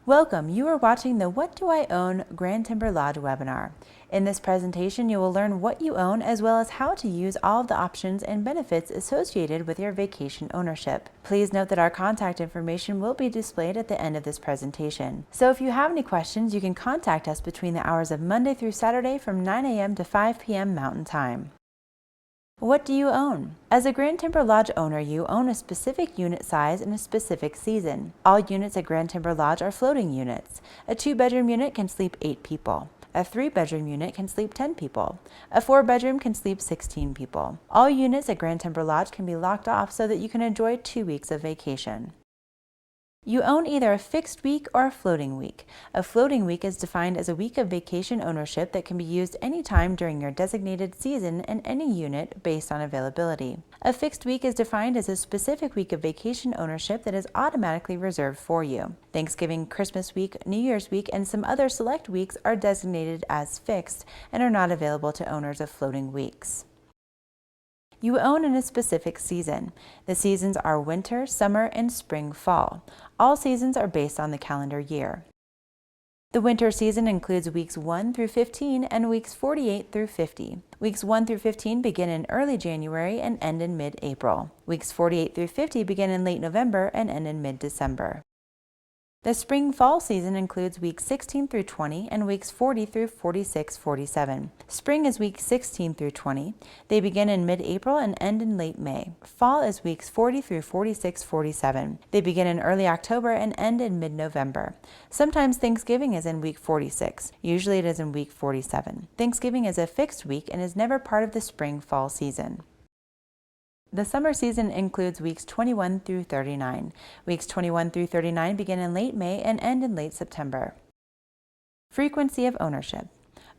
Welcome, you are watching the What Do I Own Grand Timber Lodge webinar. In this presentation, you will learn what you own as well as how to use all of the options and benefits associated with your vacation ownership. Please note that our contact information will be displayed at the end of this presentation. So if you have any questions, you can contact us between the hours of Monday through Saturday from 9 a.m. to 5 p.m. Mountain Time. What do you own? As a Grand Timber Lodge owner, you own a specific unit size and a specific season. All units at Grand Timber Lodge are floating units. A 2-bedroom unit can sleep 8 people. A 3-bedroom unit can sleep 10 people. A 4-bedroom can sleep 16 people. All units at Grand Timber Lodge can be locked off so that you can enjoy 2 weeks of vacation. You own either a fixed week or a floating week. A floating week is defined as a week of vacation ownership that can be used anytime during your designated season in any unit based on availability. A fixed week is defined as a specific week of vacation ownership that is automatically reserved for you. Thanksgiving, Christmas week, New Year's week, and some other select weeks are designated as fixed and are not available to owners of floating weeks. You own in a specific season. The seasons are winter, summer, and spring, fall. All seasons are based on the calendar year. The winter season includes weeks 1 through 15 and weeks 48 through 50. Weeks 1 through 15 begin in early January and end in mid-April. Weeks 48 through 50 begin in late November and end in mid-December. The spring-fall season includes weeks 16 through 20 and weeks 40 through 46-47. Spring is weeks 16 through 20. They begin in mid-April and end in late May. Fall is weeks 40 through 46-47. They begin in early October and end in mid-November. Sometimes Thanksgiving is in week 46. Usually it is in week 47. Thanksgiving is a fixed week and is never part of the spring-fall season. The summer season includes weeks 21 through 39. Weeks 21 through 39 begin in late May and end in late September. Frequency of ownership.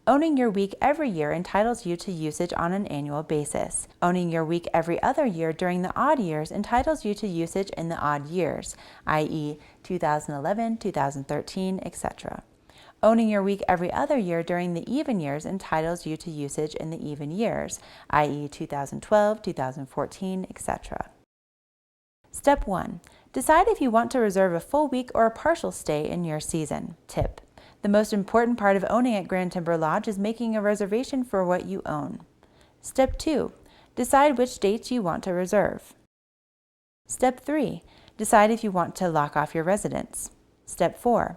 Owning your week every year entitles you to usage on an annual basis. Owning your week every other year during the odd years entitles you to usage in the odd years, i.e. 2011, 2013, etc. Owning your week every other year during the even years entitles you to usage in the even years, i.e. 2012, 2014, etc. Step 1. Decide if you want to reserve a full week or a partial stay in your season. Tip. The most important part of owning at Grand Timber Lodge is making a reservation for what you own. Step 2. Decide which dates you want to reserve. Step 3. Decide if you want to lock off your residence. Step 4.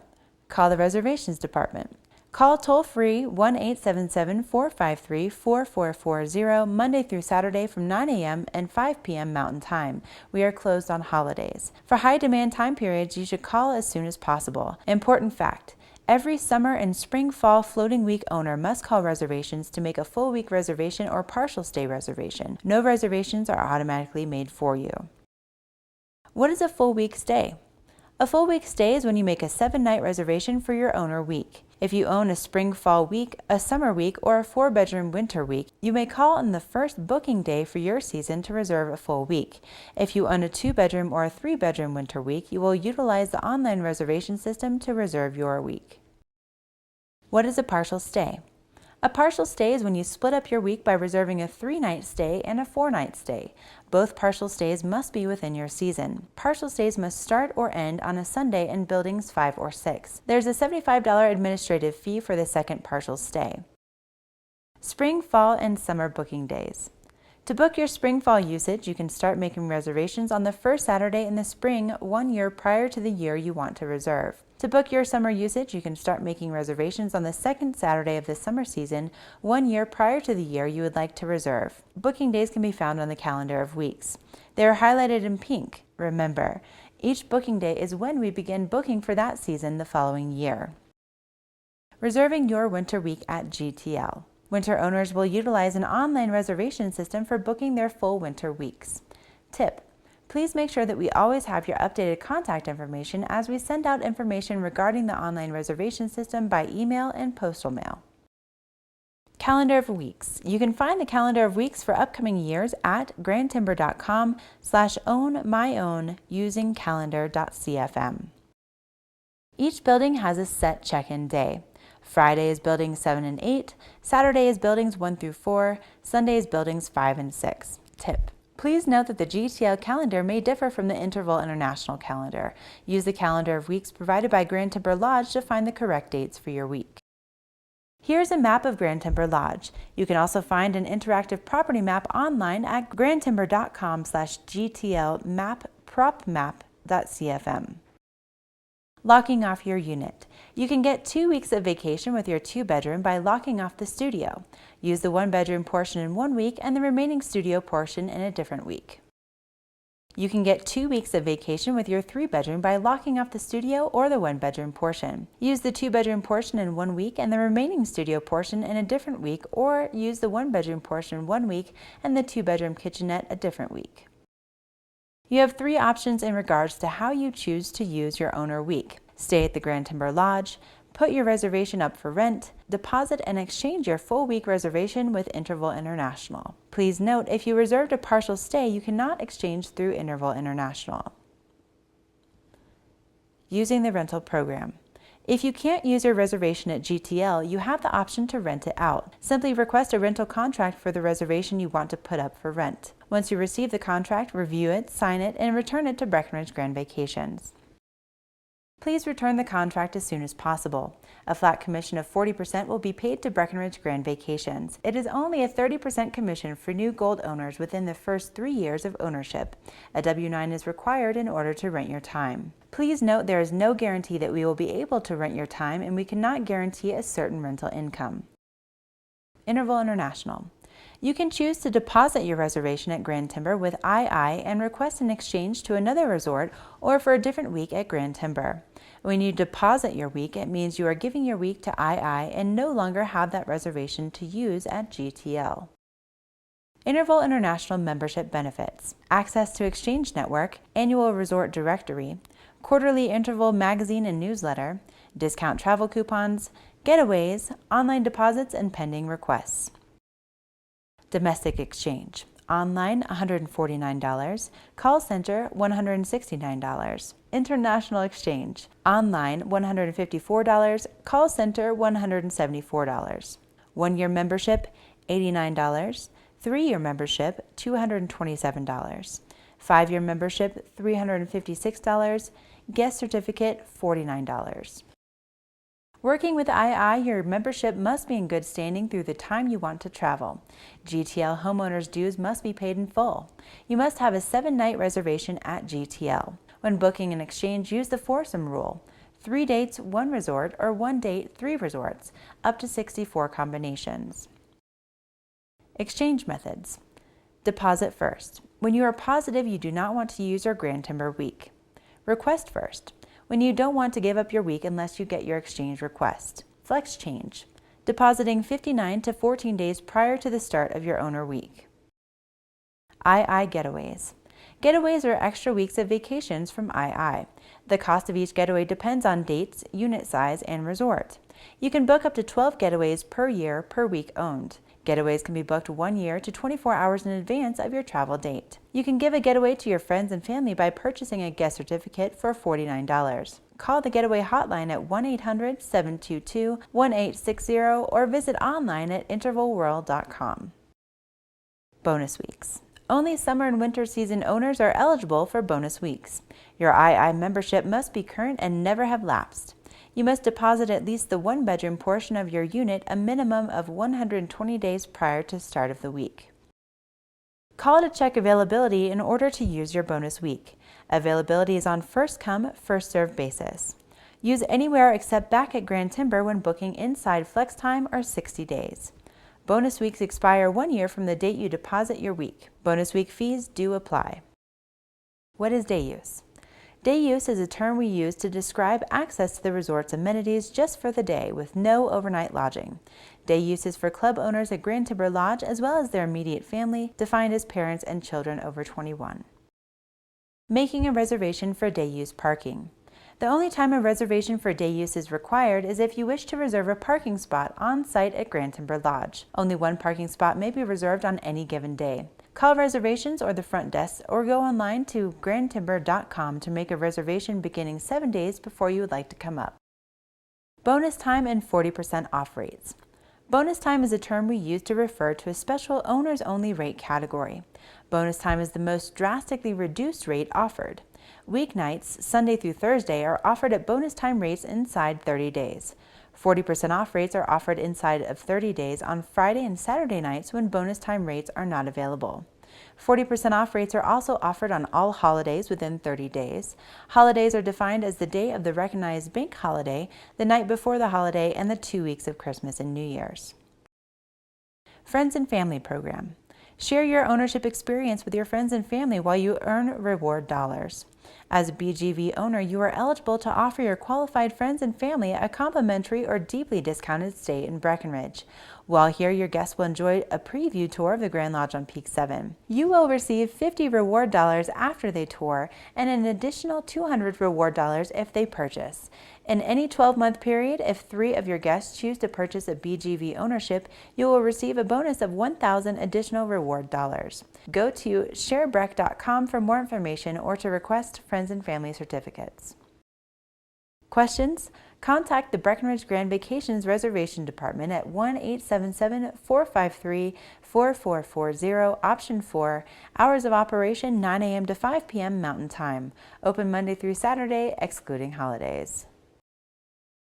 Call the reservations department. Call toll-free 1-877-453-4440 Monday through Saturday from 9 a.m. and 5 p.m. Mountain Time. We are closed on holidays. For high-demand time periods, you should call as soon as possible. Important fact. Every summer and spring-fall floating week owner must call reservations to make a full week reservation or partial stay reservation. No reservations are automatically made for you. What is a full week stay? A full week stay is when you make a 7-night reservation for your owner week. If you own a spring-fall week, a summer week, or a 4-bedroom winter week, you may call on the first booking day for your season to reserve a full week. If you own a 2-bedroom or a 3-bedroom winter week, you will utilize the online reservation system to reserve your week. What is a partial stay? A partial stay is when you split up your week by reserving a 3-night stay and a 4-night stay. Both partial stays must be within your season. Partial stays must start or end on a Sunday in buildings 5 or 6. There's a $75 administrative fee for the second partial stay. Spring, fall, and summer booking days. To book your spring-fall usage, you can start making reservations on the first Saturday in the spring 1 year prior to the year you want to reserve. To book your summer usage, you can start making reservations on the second Saturday of the summer season 1 year prior to the year you would like to reserve. Booking days can be found on the calendar of weeks. They are highlighted in pink. Remember, each booking day is when we begin booking for that season the following year. Reserving your winter week at GTL. Winter owners will utilize an online reservation system for booking their full winter weeks. Tip. Please make sure that we always have your updated contact information as we send out information regarding the online reservation system by email and postal mail. Calendar of weeks. You can find the calendar of weeks for upcoming years at grandtimber.com/ownmyown using calendar.cfm. Each building has a set check-in day. Friday is buildings 7 and 8, Saturday is buildings 1 through 4, Sunday is buildings 5 and 6. Tip. Please note that the GTL calendar may differ from the Interval International calendar. Use the calendar of weeks provided by Grand Timber Lodge to find the correct dates for your week. Here's a map of Grand Timber Lodge. You can also find an interactive property map online at grandtimber.com/gtlmappropmap.cfm. Locking off your unit. You can get 2 weeks of vacation with your 2-bedroom by locking off the studio. Use the 1-bedroom portion in 1 week and the remaining studio portion in a different week. You can get 2 weeks of vacation with your 3-bedroom by locking off the studio or the 1-bedroom portion. Use the 2-bedroom portion in 1 week and the remaining studio portion in a different week, or use the 1-bedroom portion 1 week and the 2-bedroom kitchenette a different week. You have 3 options in regards to how you choose to use your owner week. Stay at the Grand Timber Lodge, put your reservation up for rent, deposit and exchange your full week reservation with Interval International. Please note, if you reserved a partial stay, you cannot exchange through Interval International. Using the rental program. If you can't use your reservation at GTL, you have the option to rent it out. Simply request a rental contract for the reservation you want to put up for rent. Once you receive the contract, review it, sign it, and return it to Breckenridge Grand Vacations. Please return the contract as soon as possible. A flat commission of 40% will be paid to Breckenridge Grand Vacations. It is only a 30% commission for new gold owners within the first 3 years of ownership. A W-9 is required in order to rent your time. Please note there is no guarantee that we will be able to rent your time, and we cannot guarantee a certain rental income. Interval International. You can choose to deposit your reservation at Grand Timber with II and request an exchange to another resort or for a different week at Grand Timber. When you deposit your week, it means you are giving your week to II and no longer have that reservation to use at GTL. Interval International membership benefits: access to Exchange Network, annual resort directory, quarterly Interval magazine and newsletter, discount travel coupons, getaways, online deposits, and pending requests. Domestic exchange. Online, $149. Call center, $169. International exchange. Online, $154. Call center, $174. 1-year membership, $89. 3-year membership, $227. 5-year membership, $356. Guest certificate, $49. Working with II, your membership must be in good standing through the time you want to travel. GTL homeowners' dues must be paid in full. You must have a 7-night reservation at GTL. When booking an exchange, use the foursome rule: 3 dates, 1 resort, or 1 date, 3 resorts, up to 64 combinations. Exchange methods. Deposit first. When you are positive you do not want to use your Grand Timber week. Request first. When you don't want to give up your week unless you get your exchange request. Flex change. Depositing 59 to 14 days prior to the start of your owner week. II getaways. Getaways are extra weeks of vacations from II. The cost of each getaway depends on dates, unit size, and resort. You can book up to 12 getaways per year per week owned. Getaways can be booked 1 year to 24 hours in advance of your travel date. You can give a getaway to your friends and family by purchasing a guest certificate for $49. Call the Getaway Hotline at 1-800-722-1860 or visit online at intervalworld.com. Bonus weeks. Only summer and winter season owners are eligible for bonus weeks. Your II membership must be current and never have lapsed. You must deposit at least the 1-bedroom portion of your unit a minimum of 120 days prior to start of the week. Call to check availability in order to use your bonus week. Availability is on first-come, first-served basis. Use anywhere except back at Grand Timber when booking inside flex time or 60 days. Bonus weeks expire 1 year from the date you deposit your week. Bonus week fees do apply. What is day use? Day use is a term we use to describe access to the resort's amenities just for the day with no overnight lodging. Day use is for club owners at Grand Timber Lodge as well as their immediate family, defined as parents and children over 21. Making a reservation for day use parking. The only time a reservation for day use is required is if you wish to reserve a parking spot on site at Grand Timber Lodge. Only 1 parking spot may be reserved on any given day. Call Reservations or the front desk or go online to grandtimber.com to make a reservation beginning 7 days before you would like to come up. Bonus time and 40% off rates. Bonus time is a term we use to refer to a special owners-only rate category. Bonus time is the most drastically reduced rate offered. Weeknights, Sunday through Thursday, are offered at bonus time rates inside 30 days. 40% off rates are offered inside of 30 days on Friday and Saturday nights when bonus time rates are not available. 40% off rates are also offered on all holidays within 30 days. Holidays are defined as the day of the recognized bank holiday, the night before the holiday, and the 2 weeks of Christmas and New Year's. Friends and Family Program. Share your ownership experience with your friends and family while you earn reward dollars. As a BGV owner, you are eligible to offer your qualified friends and family a complimentary or deeply discounted stay in Breckenridge. While here, your guests will enjoy a preview tour of the Grand Lodge on Peak 7. You will receive 50 reward dollars after they tour and an additional 200 reward dollars if they purchase. In any 12-month period, if 3 of your guests choose to purchase a BGV ownership, you will receive a bonus of 1,000 additional reward dollars. Go to sharebrec.com for more information or to request friends and family certificates. Questions? Contact the Breckenridge Grand Vacations Reservation Department at 1-877-453-4440, option 4, hours of operation 9 a.m. to 5 p.m. Mountain Time. Open Monday through Saturday, excluding holidays.